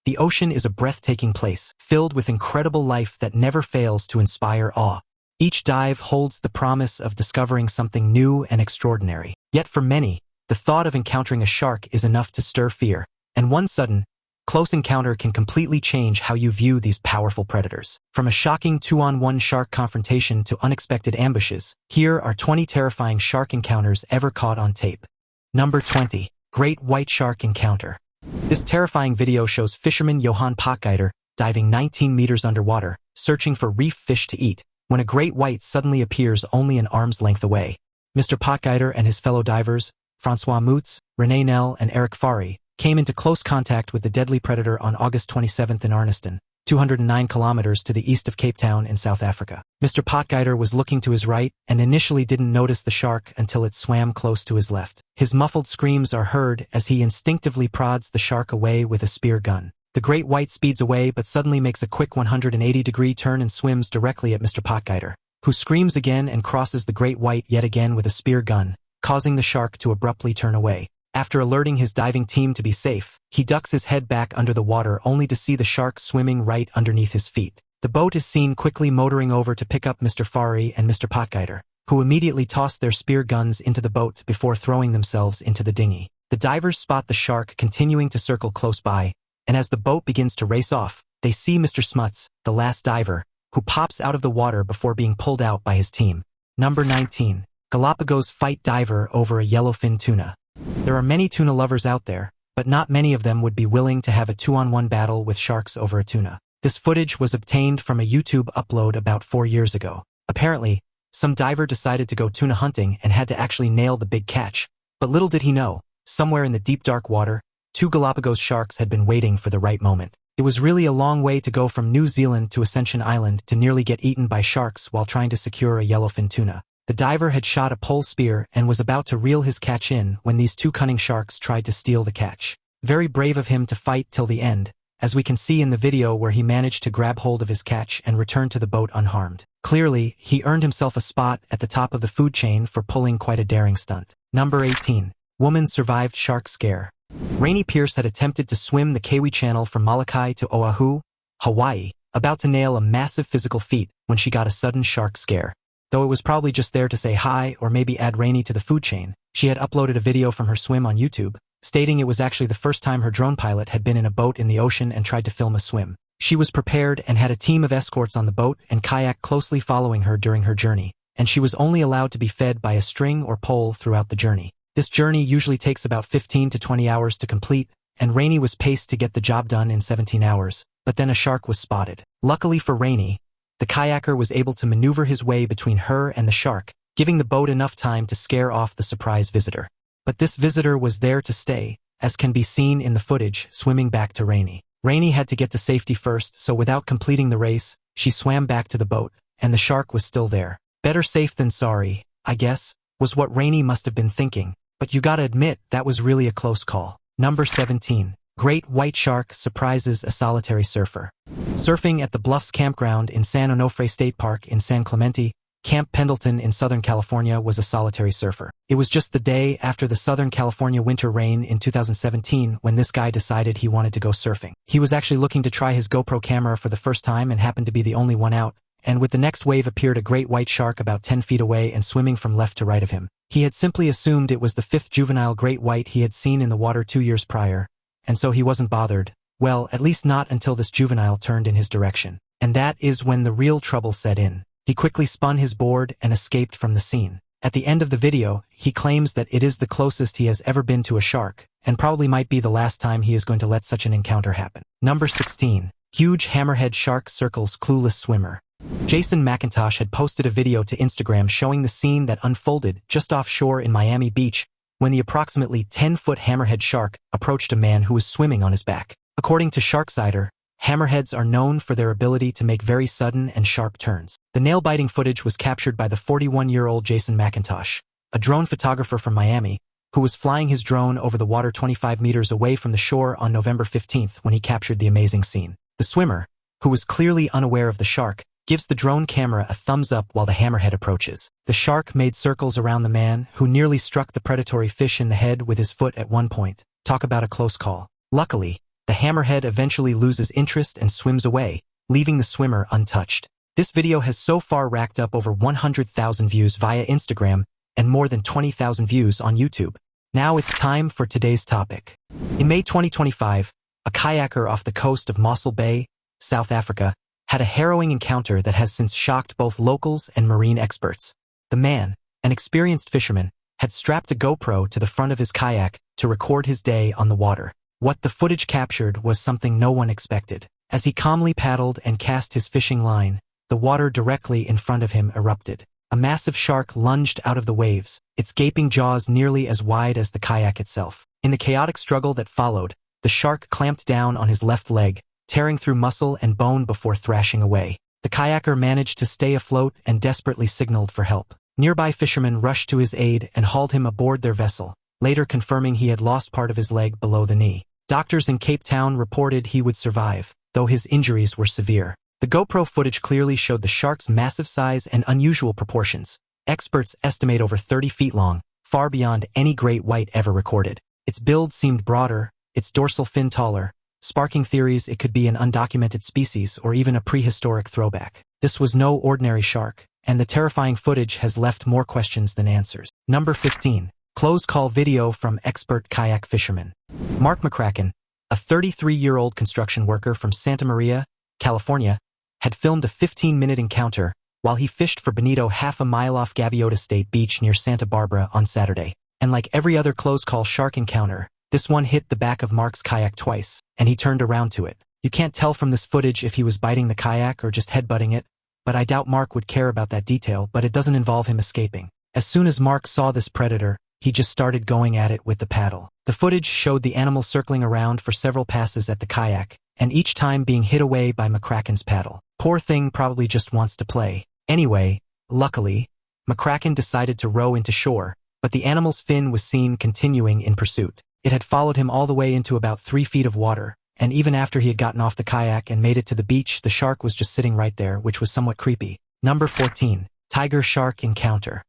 The ocean is a breathtaking place, filled with incredible life that never fails to inspire awe. Each dive holds the promise of discovering something new and extraordinary. Yet for many, the thought of encountering a shark is enough to stir fear, and one sudden, close encounter can completely change how you view these powerful predators. From a shocking 2-on-1 shark confrontation to unexpected ambushes, here are 20 terrifying shark encounters ever caught on tape. Number 20. Great White Shark Encounter. This terrifying video shows fisherman Johan Kayaker diving 19 meters underwater, searching for reef fish to eat, when a great white suddenly appears only an arm's length away. Mr. Kayaker and his fellow divers, Francois Moutz, René Nel, and Eric Fari, came into close contact with the deadly predator on August 27 in Arniston, 209 kilometers to the east of Cape Town in South Africa. Mr. Kayaker was looking to his right and initially didn't notice the shark until it swam close to his left. His muffled screams are heard as he instinctively prods the shark away with a spear gun. The great white speeds away but suddenly makes a quick 180-degree turn and swims directly at Mr. Kayaker, who screams again and crosses the great white yet again with a spear gun, causing the shark to abruptly turn away. After alerting his diving team to be safe, he ducks his head back under the water only to see the shark swimming right underneath his feet. The boat is seen quickly motoring over to pick up Mr. Fari and Mr. Kayaker, who immediately toss their spear guns into the boat before throwing themselves into the dinghy. The divers spot the shark continuing to circle close by, and as the boat begins to race off, they see Mr. Smuts, the last diver, who pops out of the water before being pulled out by his team. Number 19. Galapagos fight diver over a yellowfin tuna. There are many tuna lovers out there, but not many of them would be willing to have a 2-on-1 battle with sharks over a tuna. This footage was obtained from a YouTube upload about 4 years ago. Apparently, some diver decided to go tuna hunting and had to actually nail the big catch. But little did he know, somewhere in the deep dark water, 2 Galapagos sharks had been waiting for the right moment. It was really a long way to go from New Zealand to Ascension Island to nearly get eaten by sharks while trying to secure a yellowfin tuna. The diver had shot a pole spear and was about to reel his catch in when these 2 cunning sharks tried to steal the catch. Very brave of him to fight till the end, as we can see in the video where he managed to grab hold of his catch and return to the boat unharmed. Clearly, he earned himself a spot at the top of the food chain for pulling quite a daring stunt. Number 18. Woman survived shark scare. Rainey Pierce had attempted to swim the Kiwi Channel from Molokai to Oahu, Hawaii, about to nail a massive physical feat when she got a sudden shark scare. Though it was probably just there to say hi or maybe add Rainey to the food chain, she had uploaded a video from her swim on YouTube, stating it was actually the first time her drone pilot had been in a boat in the ocean and tried to film a swim. She was prepared and had a team of escorts on the boat and kayak closely following her during her journey, and she was only allowed to be fed by a string or pole throughout the journey. This journey usually takes about 15 to 20 hours to complete, and Rainey was paced to get the job done in 17 hours, but then a shark was spotted. Luckily for Rainey, the kayaker was able to maneuver his way between her and the shark, giving the boat enough time to scare off the surprise visitor. But this visitor was there to stay, as can be seen in the footage, swimming back to Rainey. Rainey had to get to safety first, so without completing the race, she swam back to the boat, and the shark was still there. Better safe than sorry, I guess, was what Rainey must have been thinking, but you gotta admit that was really a close call. Number 17. Great white shark surprises a solitary surfer. Surfing at the Bluffs campground in San Onofre State Park in San Clemente, Camp Pendleton in Southern California was a solitary surfer. It was just the day after the Southern California winter rain in 2017 when this guy decided he wanted to go surfing. He was actually looking to try his GoPro camera for the first time and happened to be the only one out, and with the next wave appeared a great white shark about 10 feet away and swimming from left to right of him. He had simply assumed it was the 5th juvenile great white he had seen in the water 2 years prior, and so he wasn't bothered. Well, at least not until this juvenile turned in his direction. And that is when the real trouble set in. He quickly spun his board and escaped from the scene. At the end of the video, he claims that it is the closest he has ever been to a shark, and probably might be the last time he is going to let such an encounter happen. Number 16. Huge hammerhead shark circles clueless swimmer. Jason McIntosh had posted a video to Instagram showing the scene that unfolded just offshore in Miami Beach when the approximately 10-foot hammerhead shark approached a man who was swimming on his back. According to Sharksider, hammerheads are known for their ability to make very sudden and sharp turns. The nail-biting footage was captured by the 41-year-old Jason McIntosh, a drone photographer from Miami, who was flying his drone over the water 25 meters away from the shore on November 15th when he captured the amazing scene. The swimmer, who was clearly unaware of the shark, gives the drone camera a thumbs up while the hammerhead approaches. The shark made circles around the man, who nearly struck the predatory fish in the head with his foot at one point. Talk about a close call. Luckily, the hammerhead eventually loses interest and swims away, leaving the swimmer untouched. This video has so far racked up over 100,000 views via Instagram and more than 20,000 views on YouTube. Now it's time for today's topic. In May 2025, a kayaker off the coast of Mossel Bay, South Africa, had a harrowing encounter that has since shocked both locals and marine experts. The man, an experienced fisherman, had strapped a GoPro to the front of his kayak to record his day on the water. What the footage captured was something no one expected. As he calmly paddled and cast his fishing line, the water directly in front of him erupted. A massive shark lunged out of the waves, its gaping jaws nearly as wide as the kayak itself. In the chaotic struggle that followed, the shark clamped down on his left leg, tearing through muscle and bone before thrashing away. The kayaker managed to stay afloat and desperately signaled for help. Nearby fishermen rushed to his aid and hauled him aboard their vessel, later confirming he had lost part of his leg below the knee. Doctors in Cape Town reported he would survive, though his injuries were severe. The GoPro footage clearly showed the shark's massive size and unusual proportions. Experts estimate over 30 feet long, far beyond any great white ever recorded. Its build seemed broader, its dorsal fin taller, sparking theories it could be an undocumented species or even a prehistoric throwback. This was no ordinary shark, and the terrifying footage has left more questions than answers. Number 15. Close call video from expert kayak fisherman. Mark McCracken, a 33-year-old construction worker from Santa Maria, California, had filmed a 15-minute encounter while he fished for bonito half a mile off Gaviota State Beach near Santa Barbara on Saturday. And like every other close-call shark encounter, this one hit the back of Mark's kayak twice, and he turned around to it. You can't tell from this footage if he was biting the kayak or just headbutting it, but I doubt Mark would care about that detail, but it doesn't involve him escaping. As soon as Mark saw this predator, he just started going at it with the paddle. The footage showed the animal circling around for several passes at the kayak, and each time being hit away by McCracken's paddle. Poor thing probably just wants to play. Anyway, luckily, McCracken decided to row into shore, but the animal's fin was seen continuing in pursuit. It had followed him all the way into about 3 feet of water, and even after he had gotten off the kayak and made it to the beach, the shark was just sitting right there, which was somewhat creepy. Number 14. Tiger-shark encounter.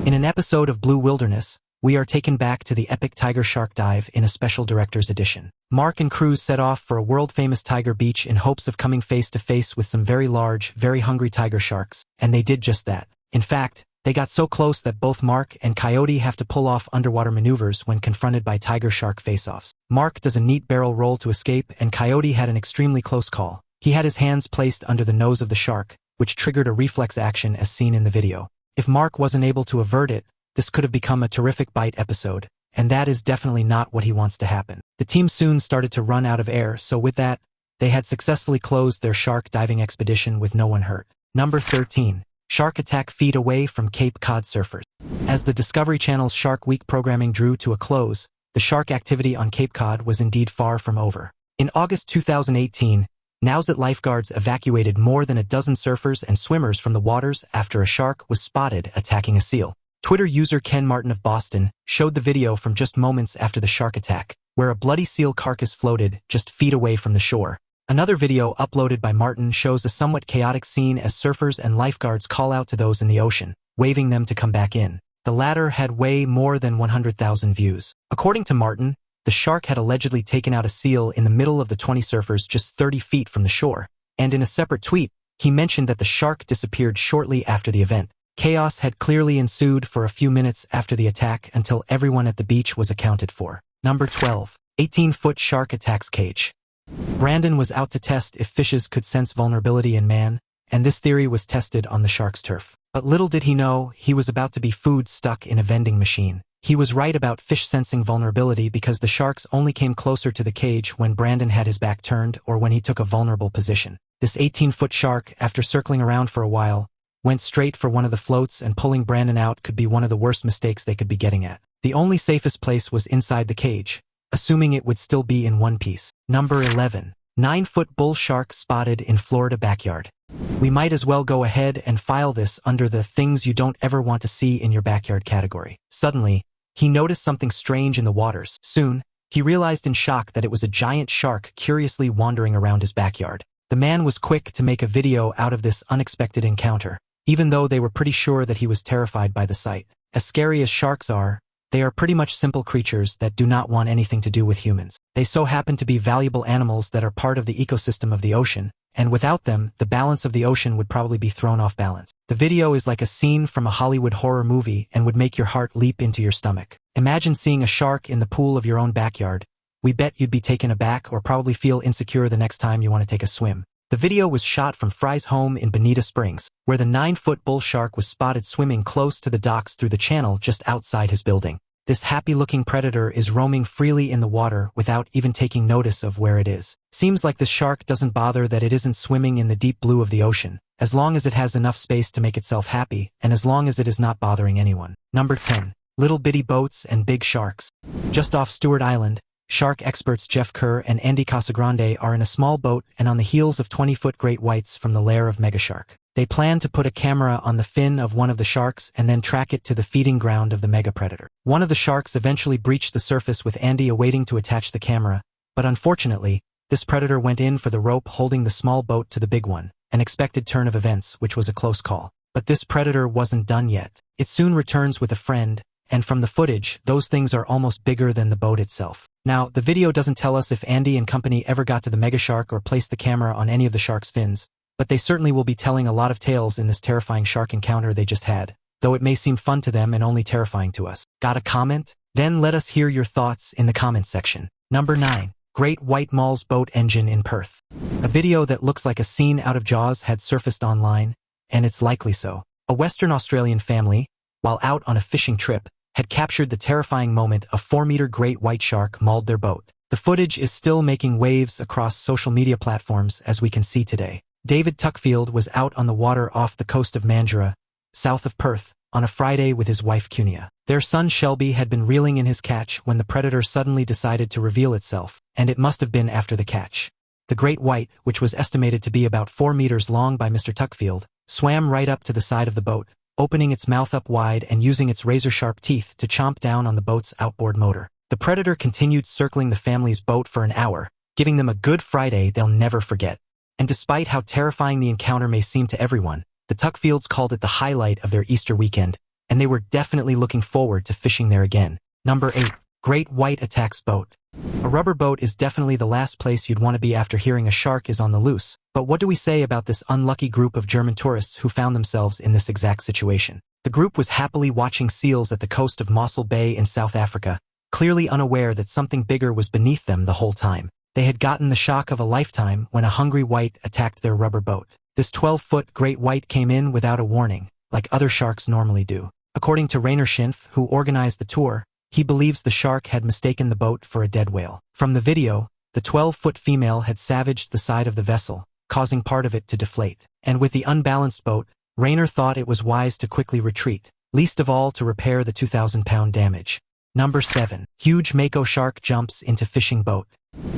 In an episode of Blue Wilderness, we are taken back to the epic tiger-shark dive in a special director's edition. Mark and crew set off for a world-famous tiger beach in hopes of coming face-to-face with some very large, very hungry tiger sharks, and they did just that. In fact, they got so close that both Mark and Coyote have to pull off underwater maneuvers when confronted by tiger-shark face-offs. Mark does a neat barrel roll to escape, and Coyote had an extremely close call. He had his hands placed under the nose of the shark, which triggered a reflex action as seen in the video. If Mark wasn't able to avert it, this could have become a terrific bite episode, and that is definitely not what he wants to happen. The team soon started to run out of air, so with that, they had successfully closed their shark diving expedition with no one hurt. Number 13. Shark attack feet away from Cape Cod surfers. As the Discovery Channel's Shark Week programming drew to a close, the shark activity on Cape Cod was indeed far from over. In August 2018, Nowzat lifeguards evacuated more than a dozen surfers and swimmers from the waters after a shark was spotted attacking a seal. Twitter user Ken Martin of Boston showed the video from just moments after the shark attack, where a bloody seal carcass floated just feet away from the shore. Another video uploaded by Martin shows a somewhat chaotic scene as surfers and lifeguards call out to those in the ocean, waving them to come back in. The latter had way more than 100,000 views. According to Martin, the shark had allegedly taken out a seal in the middle of the 20 surfers just 30 feet from the shore, and in a separate tweet, he mentioned that the shark disappeared shortly after the event. Chaos had clearly ensued for a few minutes after the attack until everyone at the beach was accounted for. Number 12. 18-foot shark attacks cage. Brandon was out to test if fishes could sense vulnerability in man, and this theory was tested on the shark's turf. But little did he know, he was about to be food stuck in a vending machine. He was right about fish sensing vulnerability because the sharks only came closer to the cage when Brandon had his back turned or when he took a vulnerable position. This 18-foot shark, after circling around for a while, went straight for one of the floats, and pulling Brandon out could be one of the worst mistakes they could be getting at. The only safest place was inside the cage, assuming it would still be in one piece. Number 11. 9-foot bull shark spotted in Florida backyard. We might as well go ahead and file this under the things you don't ever want to see in your backyard category. Suddenly, he noticed something strange in the waters. Soon, he realized in shock that it was a giant shark curiously wandering around his backyard. The man was quick to make a video out of this unexpected encounter, even though they were pretty sure that he was terrified by the sight. As scary as sharks are, They are pretty much simple creatures that do not want anything to do with humans. They so happen to be valuable animals that are part of the ecosystem of the ocean, and without them, the balance of the ocean would probably be thrown off balance. The video is like a scene from a Hollywood horror movie and would make your heart leap into your stomach. Imagine seeing a shark in the pool of your own backyard. We bet you'd be taken aback or probably feel insecure the next time you want to take a swim. The video was shot from Fry's home in Bonita Springs, where the 9-foot bull shark was spotted swimming close to the docks through the channel just outside his building. This happy-looking predator is roaming freely in the water without even taking notice of where it is. Seems like the shark doesn't bother that it isn't swimming in the deep blue of the ocean, as long as it has enough space to make itself happy, and as long as it is not bothering anyone. Number 10. Little bitty boats and big sharks. Just off Stewart Island, shark experts Jeff Kerr and Andy Casagrande are in a small boat and on the heels of 20-foot great whites from the lair of megashark. They plan to put a camera on the fin of one of the sharks and then track it to the feeding ground of the mega predator. One of the sharks eventually breached the surface with Andy awaiting to attach the camera, but unfortunately, this predator went in for the rope holding the small boat to the big one, an expected turn of events, which was a close call. But this predator wasn't done yet. It soon returns with a friend, and from the footage, those things are almost bigger than the boat itself. Now, the video doesn't tell us if Andy and company ever got to the megashark or placed the camera on any of the shark's fins, but they certainly will be telling a lot of tales in this terrifying shark encounter they just had, though it may seem fun to them and only terrifying to us. Got a comment? Then let us hear your thoughts in the comments section. Number 9. Great White Mauls Boat Engine in Perth. A video that looks like a scene out of Jaws had surfaced online, and it's likely so. A Western Australian family, while out on a fishing trip, had captured the terrifying moment a 4-meter great white shark mauled their boat. The footage is still making waves across social media platforms as we can see today. David Tuckfield was out on the water off the coast of Mandurah, south of Perth, on a Friday with his wife Cunia. Their son Shelby had been reeling in his catch when the predator suddenly decided to reveal itself, and it must have been after the catch. The great white, which was estimated to be about 4 meters long by Mr. Tuckfield, swam right up to the side of the boat, opening its mouth up wide and using its razor-sharp teeth to chomp down on the boat's outboard motor. The predator continued circling the family's boat for an hour, giving them a Good Friday they'll never forget. And despite how terrifying the encounter may seem to everyone, the Tuckfields called it the highlight of their Easter weekend, and they were definitely looking forward to fishing there again. Number 8. Great White Attacks Boat. A rubber boat is definitely the last place you'd want to be after hearing a shark is on the loose, but what do we say about this unlucky group of German tourists who found themselves in this exact situation? The group was happily watching seals at the coast of Mossel Bay in South Africa, clearly unaware that something bigger was beneath them the whole time. They had gotten the shock of a lifetime when a hungry white attacked their rubber boat. This 12-foot great white came in without a warning, like other sharks normally do. According to Rainer Schimpf, who organized the tour, he believes the shark had mistaken the boat for a dead whale. From the video, the 12-foot female had savaged the side of the vessel, causing part of it to deflate. And with the unbalanced boat, Rainer thought it was wise to quickly retreat, least of all to repair the 2,000-pound damage. Number 7. Huge Mako shark jumps into fishing boat.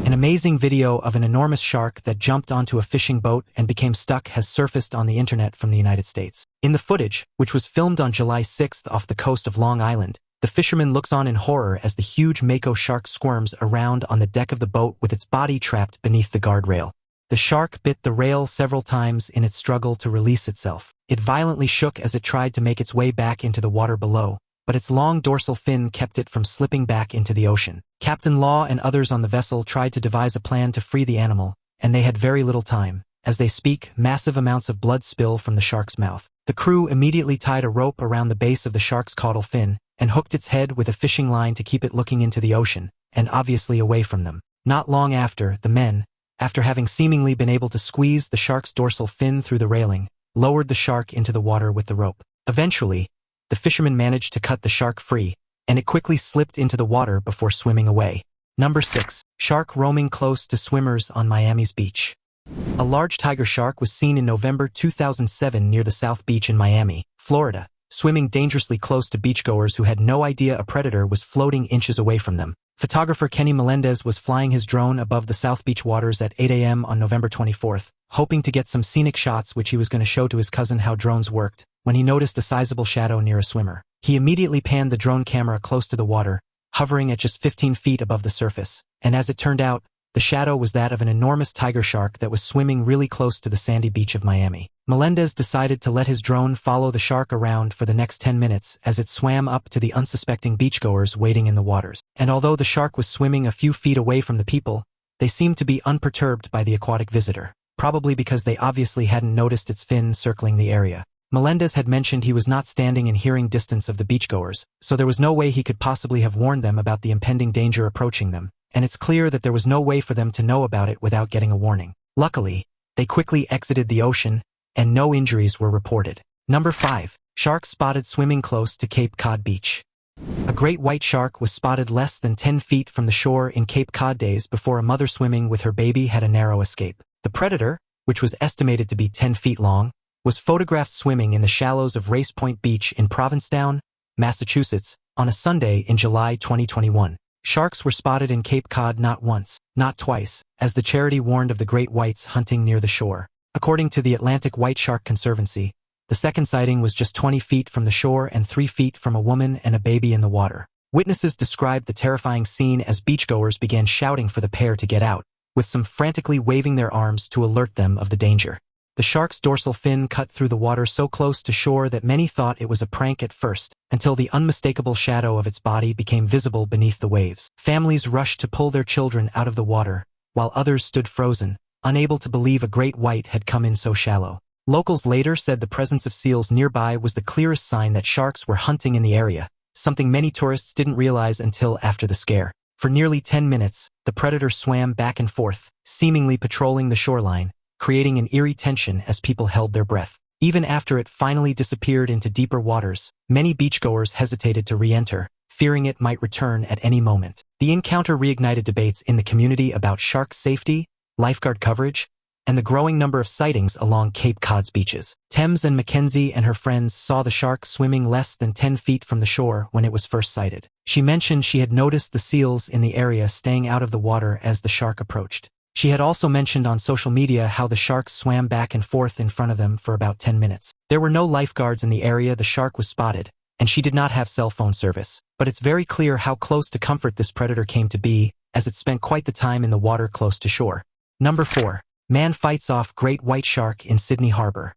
An amazing video of an enormous shark that jumped onto a fishing boat and became stuck has surfaced on the internet from the United States. In the footage, which was filmed on July 6th off the coast of Long Island, the fisherman looks on in horror as the huge Mako shark squirms around on the deck of the boat with its body trapped beneath the guardrail. The shark bit the rail several times in its struggle to release itself. It violently shook as it tried to make its way back into the water below, but its long dorsal fin kept it from slipping back into the ocean. Captain Law and others on the vessel tried to devise a plan to free the animal, and they had very little time. As they speak, massive amounts of blood spill from the shark's mouth. The crew immediately tied a rope around the base of the shark's caudal fin and hooked its head with a fishing line to keep it looking into the ocean, and obviously away from them. Not long after, the men, after having seemingly been able to squeeze the shark's dorsal fin through the railing, lowered the shark into the water with the rope. Eventually, the fisherman managed to cut the shark free, and it quickly slipped into the water before swimming away. Number 6. Shark roaming close to swimmers on Miami's beach. A large tiger shark was seen in November 2007 near the South Beach in Miami, Florida, swimming dangerously close to beachgoers who had no idea a predator was floating inches away from them. Photographer Kenny Melendez was flying his drone above the South Beach waters at 8 a.m. on November 24th, hoping to get some scenic shots which he was going to show to his cousin how drones worked, when he noticed a sizable shadow near a swimmer. He immediately panned the drone camera close to the water, hovering at just 15 feet above the surface, and as it turned out, The shadow was that of an enormous tiger shark that was swimming really close to the sandy beach of Miami. Melendez decided to let his drone follow the shark around for the next 10 minutes as it swam up to the unsuspecting beachgoers waiting in the waters. And although the shark was swimming a few feet away from the people, they seemed to be unperturbed by the aquatic visitor, probably because they obviously hadn't noticed its fin circling the area. Melendez had mentioned he was not standing in hearing distance of the beachgoers, so there was no way he could possibly have warned them about the impending danger approaching them, and it's clear that there was no way for them to know about it without getting a warning. Luckily, they quickly exited the ocean, and no injuries were reported. Number 5. Shark spotted swimming close to Cape Cod Beach. A great white shark was spotted less than 10 feet from the shore in Cape Cod days before a mother swimming with her baby had a narrow escape. The predator, which was estimated to be 10 feet long, was photographed swimming in the shallows of Race Point Beach in Provincetown, Massachusetts, on a Sunday in July 2021. Sharks were spotted in Cape Cod not once, not twice, as the charity warned of the great whites hunting near the shore. According to the Atlantic White Shark Conservancy, the second sighting was just 20 feet from the shore and 3 feet from a woman and a baby in the water. Witnesses described the terrifying scene as beachgoers began shouting for the pair to get out, with some frantically waving their arms to alert them of the danger. The shark's dorsal fin cut through the water so close to shore that many thought it was a prank at first, until the unmistakable shadow of its body became visible beneath the waves. Families rushed to pull their children out of the water, while others stood frozen, unable to believe a great white had come in so shallow. Locals later said the presence of seals nearby was the clearest sign that sharks were hunting in the area, something many tourists didn't realize until after the scare. For nearly 10 minutes, the predator swam back and forth, seemingly patrolling the shoreline, creating an eerie tension as people held their breath. Even after it finally disappeared into deeper waters, many beachgoers hesitated to re-enter, fearing it might return at any moment. The encounter reignited debates in the community about shark safety, lifeguard coverage, and the growing number of sightings along Cape Cod's beaches. Thames and Mackenzie and her friends saw the shark swimming less than 10 feet from the shore when it was first sighted. She mentioned she had noticed the seals in the area staying out of the water as the shark approached. She had also mentioned on social media how the shark swam back and forth in front of them for about 10 minutes. There were no lifeguards in the area the shark was spotted, and she did not have cell phone service. But it's very clear how close to comfort this predator came to be, as it spent quite the time in the water close to shore. Number 4. Man fights off great white shark in Sydney Harbor.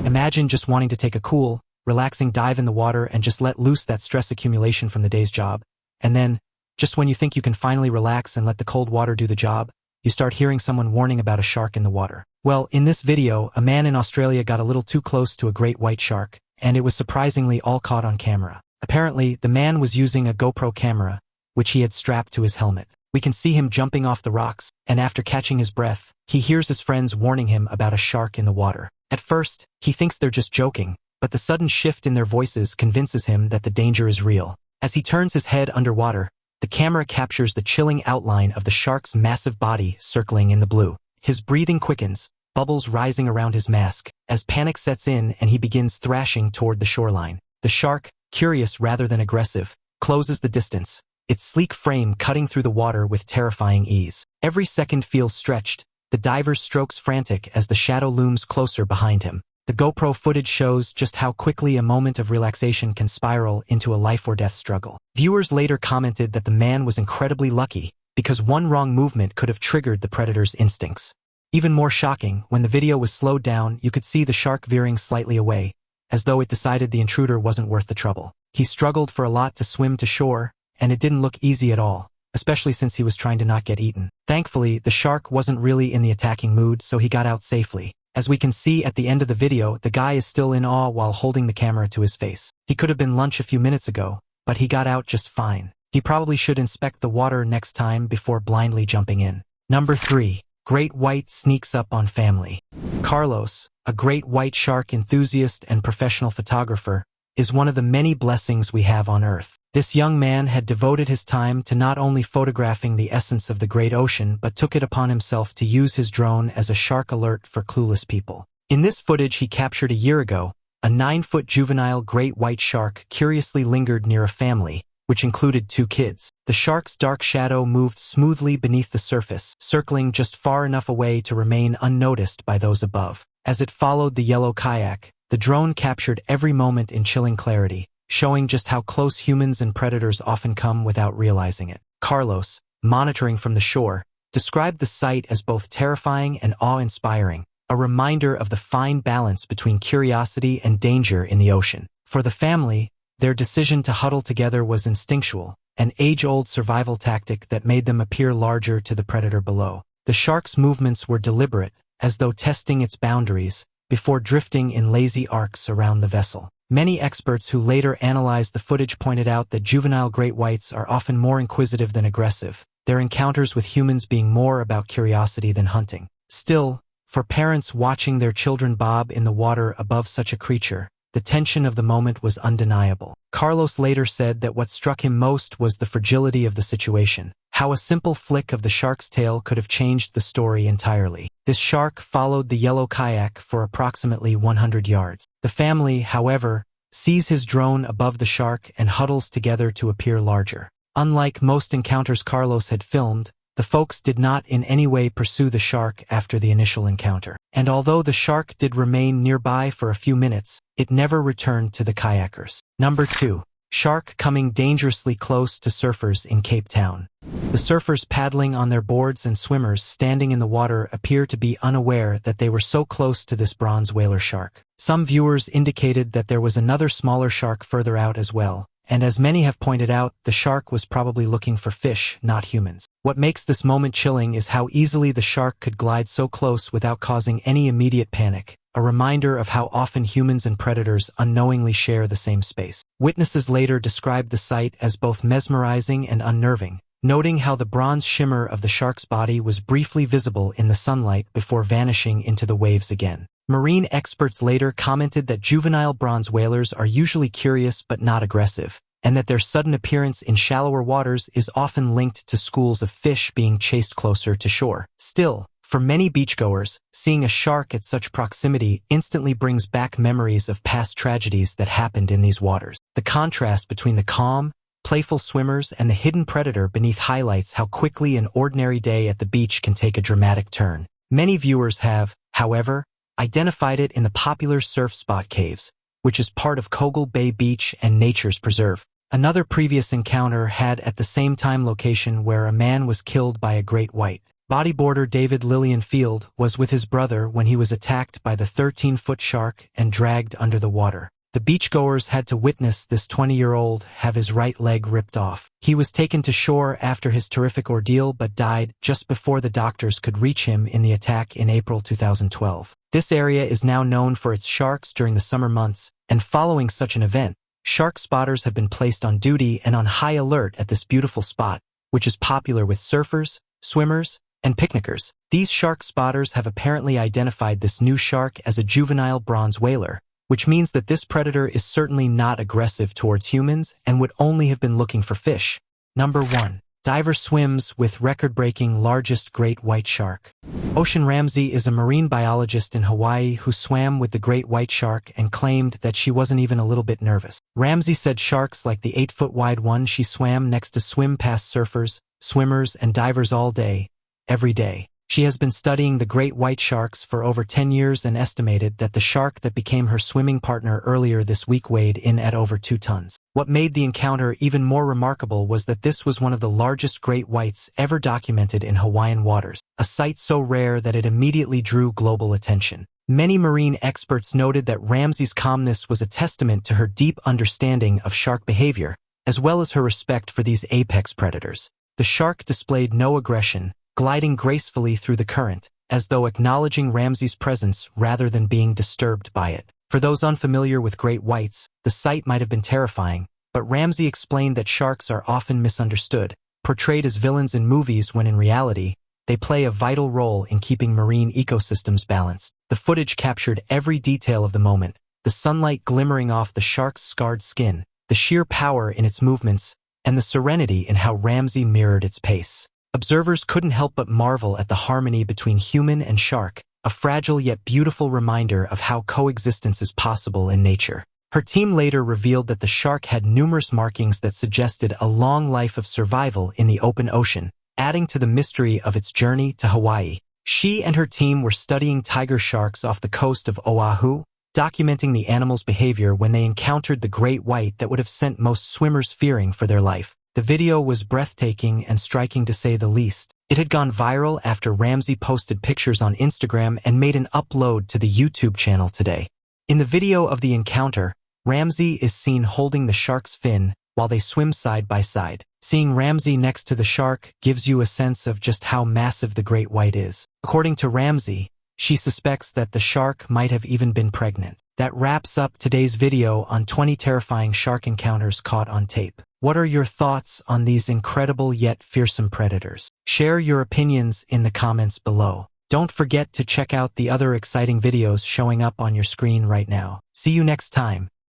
Imagine just wanting to take a cool, relaxing dive in the water and just let loose that stress accumulation from the day's job. And then, just when you think you can finally relax and let the cold water do the job, you start hearing someone warning about a shark in the water. Well, in this video, a man in Australia got a little too close to a great white shark, and it was surprisingly all caught on camera. Apparently, the man was using a GoPro camera, which he had strapped to his helmet. We can see him jumping off the rocks, and after catching his breath, he hears his friends warning him about a shark in the water. At first, he thinks they're just joking, but the sudden shift in their voices convinces him that the danger is real. As he turns his head underwater, the camera captures the chilling outline of the shark's massive body circling in the blue. His breathing quickens, bubbles rising around his mask, as panic sets in and he begins thrashing toward the shoreline. The shark, curious rather than aggressive, closes the distance, its sleek frame cutting through the water with terrifying ease. Every second feels stretched, the diver's strokes frantic as the shadow looms closer behind him. The GoPro footage shows just how quickly a moment of relaxation can spiral into a life-or-death struggle. Viewers later commented that the man was incredibly lucky, because one wrong movement could have triggered the predator's instincts. Even more shocking, when the video was slowed down, you could see the shark veering slightly away, as though it decided the intruder wasn't worth the trouble. He struggled for a lot to swim to shore, and it didn't look easy at all, especially since he was trying to not get eaten. Thankfully, the shark wasn't really in the attacking mood, so he got out safely. As we can see at the end of the video, the guy is still in awe while holding the camera to his face. He could have been lunch a few minutes ago, but he got out just fine. He probably should inspect the water next time before blindly jumping in. Number 3. Great white sneaks up on family. Carlos, a great white shark enthusiast and professional photographer, is one of the many blessings we have on Earth. This young man had devoted his time to not only photographing the essence of the great ocean but took it upon himself to use his drone as a shark alert for clueless people. In this footage he captured a year ago, a 9-foot juvenile great white shark curiously lingered near a family, which included 2 kids. The shark's dark shadow moved smoothly beneath the surface, circling just far enough away to remain unnoticed by those above. As it followed the yellow kayak, the drone captured every moment in chilling clarity, showing just how close humans and predators often come without realizing it. Carlos, monitoring from the shore, described the sight as both terrifying and awe-inspiring, a reminder of the fine balance between curiosity and danger in the ocean. For the family, their decision to huddle together was instinctual, an age-old survival tactic that made them appear larger to the predator below. The shark's movements were deliberate, as though testing its boundaries, before drifting in lazy arcs around the vessel. Many experts who later analyzed the footage pointed out that juvenile great whites are often more inquisitive than aggressive, their encounters with humans being more about curiosity than hunting. Still, for parents watching their children bob in the water above such a creature, the tension of the moment was undeniable. Carlos later said that what struck him most was the fragility of the situation, how a simple flick of the shark's tail could have changed the story entirely. This shark followed the yellow kayak for approximately 100 yards. The family, however, sees his drone above the shark and huddles together to appear larger. Unlike most encounters Carlos had filmed, the folks did not in any way pursue the shark after the initial encounter. And although the shark did remain nearby for a few minutes, it never returned to the kayakers. Number 2. Shark coming dangerously close to surfers in Cape Town. The surfers paddling on their boards and swimmers standing in the water appear to be unaware that they were so close to this bronze whaler shark. Some viewers indicated that there was another smaller shark further out as well, and as many have pointed out, the shark was probably looking for fish, not humans. What makes this moment chilling is how easily the shark could glide so close without causing any immediate panic, a reminder of how often humans and predators unknowingly share the same space. Witnesses later described the sight as both mesmerizing and unnerving, noting how the bronze shimmer of the shark's body was briefly visible in the sunlight before vanishing into the waves again. Marine experts later commented that juvenile bronze whalers are usually curious but not aggressive, and that their sudden appearance in shallower waters is often linked to schools of fish being chased closer to shore. Still, for many beachgoers, seeing a shark at such proximity instantly brings back memories of past tragedies that happened in these waters. The contrast between the calm, playful swimmers and the hidden predator beneath highlights how quickly an ordinary day at the beach can take a dramatic turn. Many viewers have, however, identified it in the popular surf spot caves, which is part of Kogal Bay Beach and Nature's Preserve. Another previous encounter had at the same time location where a man was killed by a great white. Bodyboarder David Lillian Field was with his brother when he was attacked by the 13-foot shark and dragged under the water. The beachgoers had to witness this 20-year-old have his right leg ripped off. He was taken to shore after his terrific ordeal but died just before the doctors could reach him in the attack in April 2012. This area is now known for its sharks during the summer months, and following such an event, shark spotters have been placed on duty and on high alert at this beautiful spot, which is popular with surfers, swimmers, and picnickers. These shark spotters have apparently identified this new shark as a juvenile bronze whaler, which means that this predator is certainly not aggressive towards humans and would only have been looking for fish. Number 1. Diver swims with record-breaking largest great white shark. Ocean Ramsey is a marine biologist in Hawaii who swam with the great white shark and claimed that she wasn't even a little bit nervous. Ramsey said sharks like the 8-foot wide one she swam next to swim past surfers, swimmers, and divers all day, every day. She has been studying the great white sharks for over 10 years and estimated that the shark that became her swimming partner earlier this week weighed in at over 2 tons. What made the encounter even more remarkable was that this was one of the largest great whites ever documented in Hawaiian waters, a sight so rare that it immediately drew global attention. Many marine experts noted that Ramsey's calmness was a testament to her deep understanding of shark behavior, as well as her respect for these apex predators. The shark displayed no aggression, gliding gracefully through the current, as though acknowledging Ramsey's presence rather than being disturbed by it. For those unfamiliar with great whites, the sight might have been terrifying, but Ramsey explained that sharks are often misunderstood, portrayed as villains in movies when in reality, they play a vital role in keeping marine ecosystems balanced. The footage captured every detail of the moment, the sunlight glimmering off the shark's scarred skin, the sheer power in its movements, and the serenity in how Ramsey mirrored its pace. Observers couldn't help but marvel at the harmony between human and shark, a fragile yet beautiful reminder of how coexistence is possible in nature. Her team later revealed that the shark had numerous markings that suggested a long life of survival in the open ocean, adding to the mystery of its journey to Hawaii. She and her team were studying tiger sharks off the coast of Oahu, documenting the animal's behavior when they encountered the great white that would have sent most swimmers fearing for their life. The video was breathtaking and striking to say the least. It had gone viral after Ramsey posted pictures on Instagram and made an upload to the YouTube channel today. In the video of the encounter, Ramsey is seen holding the shark's fin while they swim side by side. Seeing Ramsey next to the shark gives you a sense of just how massive the great white is. According to Ramsey, she suspects that the shark might have even been pregnant. That wraps up today's video on 20 terrifying shark encounters caught on tape. What are your thoughts on these incredible yet fearsome predators? Share your opinions in the comments below. Don't forget to check out the other exciting videos showing up on your screen right now. See you next time.